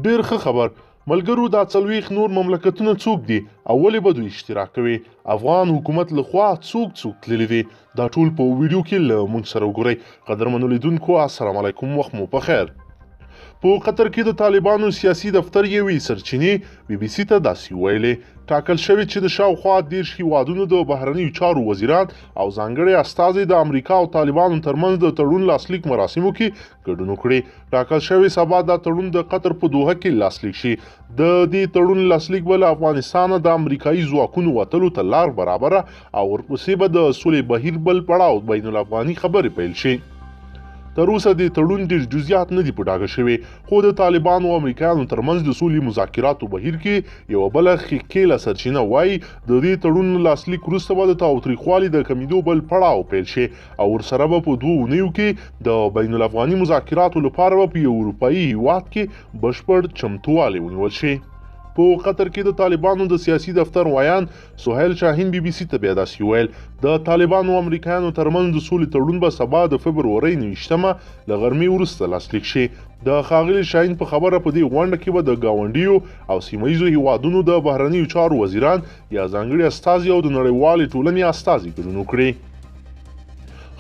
ډېر ښه خبر. ملګرو، دا 40 نور مملکتونه څوک دي او ولې به دوی اشتراک کوي؟ افغان حکومت لخوا څوک تللی دي؟ دا ټول په ویډیو کې له موږ سره وګورئ. قدرمنو لیدونکو، السلام علیکم، وخت مو په خیر. په قطر کې د طالبانو سیاسي دفتر یوې سرچینې بي بي سي ته داسې ویلې ټاکل شوی چې د شاوخوا 10 هیوادونو د بهرنیو چارو وزیران او ځانګړي استازي د امریکا او طالبانو ترمنځ د تړون لاسلیک مراسمو کې ګډون وکړي. ټاکل شوی سبا دا تړون د قطر په دوحه کې لاسلیک شي. د دې تړون لاسلیک به له افغانستان د امریکایي ځواکونو وتلو ته لار برابره او ورپسې به د سولې بهیر بل پړاو بین الافغاني خبرې پیل شي. تر اوسه د تړون ډېر جزئیات نه دي په ډاګه شوي، خو د طالبانو او امریکایانو ترمنځ د سولې مذاکراتو بهیر کې یوه بله ښکېله سرچینه وایي د دې تړون لاسلیک وروسته به د تاوتریخوالي د کمیدو بل پړاو پیل شي او ورسره به په 2 اونیو کې د بین الافغاني مذاکراتو لپاره به په یو اروپایي هیواد کې بشپړ چمتووالی ونیول شي. په قطر کې د طالبانو د سیاسي دفتر ویان سهیل شاهین بي بي سي ته بیا داسې ویل د طالبانو او امریکایانو ترمنځ د سولې تړون به سبا د فبرورۍ 29 له غرمې وروسته لاسلیک شي. د ښاغلي شاهین په خبره په دې غونډه کې به د ګاونډیو او سیمه ییزو هیوادونو د بهرنیو چارو وزیران یا ځانګړي استازي او د نړیوالې ټولنې استازي ګډون وکړي.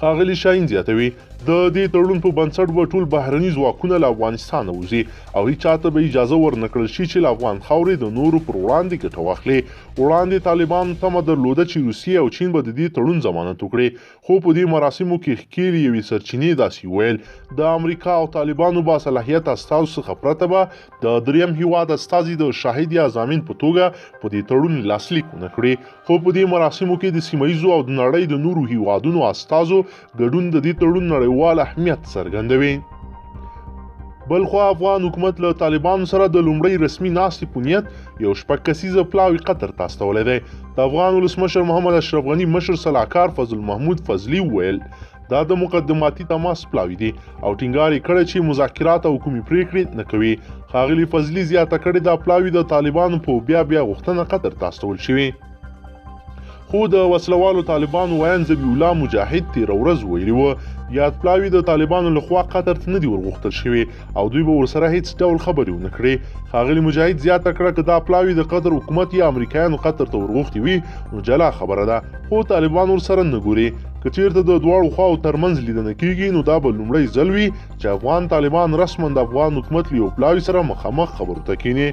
ښاغلي شاهین زیاتوي د دې تړون په بنسټ به ټول بهرني ځواکونه له افغانستانه وځي او هیڅ چاته به اجازه ورنکړل شي چې له افغان خاورې د نورو پر وړاندې ګټه واخلي. وړاندې طالبانو تمه درلوده چې روسیې او چین به د دې تړون ضمانت وکړي، خو په دې مراسمو کې ښکېلې یوې سرچینې داسې ویل د امریکا او طالبانو باصلاحیت استازو څخه پرته به د دریم هیواد استازي د شاهد یا ضامن په توګه په دې تړون لاسلیک ونه کړي. خو په دې مراسمو کې د سیمه ییزو او د نړۍ د نورو هیوادونو استازو ګډون د دې تړون نړیوال اهمیت څرګندوي. بلخوا افغان حکومت له طالبانو سره د لومړۍ رسمي ناستې په نیت یو 6 کسیزه پلاوی قطر ته استولی دی. د افغان ولسمشر محمد اشرف غني مشر سلاکار فضل محمود فضلي وویل دا د مقدماتي تماس پلاوی دی او ټینګار یې کړی چې مذاکرات او کومې پریکړې نه کوي. ښاغلي فضلي زیاته کړې دا پلاوی د طالبانو په بیا غوښتنه قطر ته استول شوي، خو د وسلوالو طالبانو ویان ذبیح الله مجاهد تېره ورځ ویلي وه یاد پلاوی د طالبانو لخوا قطر ته نه دي ورغوښتل شوي او دوی به ورسره هیڅ ډول خبرې ونه کړي. ښاغلي مجاهد زیاته کړه که دا پلاوی د قطر حکومت یا امریکایانو قطر ته ورغوښتي وي نو جلا خبره ده، خو طالبان ورسره نه ګوري. که چیرته د دواړو خواو ترمنځ لیدنه کیږي نو دا به لومړی ځل وي چې افغان طالبان رسما د افغان حکومت له یو پلاوي سره مخامخ خبرو ته کینی.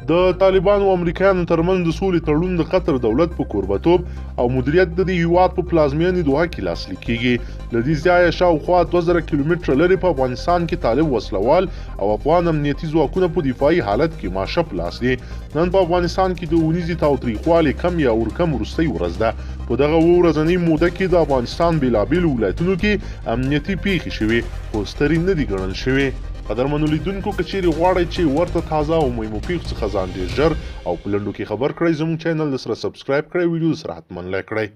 د طالبانو او امریکایانو ترمنځ د سولې تړون د قطر دولت په کوربتوب او مدیریت د دې هیواد په پلازمینې دوحه کې لاسلیک کیږي. له دې ځایه شاوخوا 2000 کیلومتره لرې په افغانستان کې طالب وسلوال او افغان امنیتي ځواکونه په دفاعي حالت کې ماشه په لاس دي. نن په افغانستان کې د اونیزې تاوتریخوالي کم یا ورکم وروستۍ ورځ ده. په دغه ورځنۍ موده کې د افغانستان بېلابېلو ولایتونو کې امنیتي پیښې شوي خو سترې نه دي ګڼل شوي. قدرمنو لیدونکو، که چیرې غواړئ چې ورته تازه او مهمو پیښو څخه ځان ډېر ژر او په لنډو کې خبر کړئ، زموږ چینل سره سبسکرایب کړئ، ویډیو سره حتما لایک کړئ.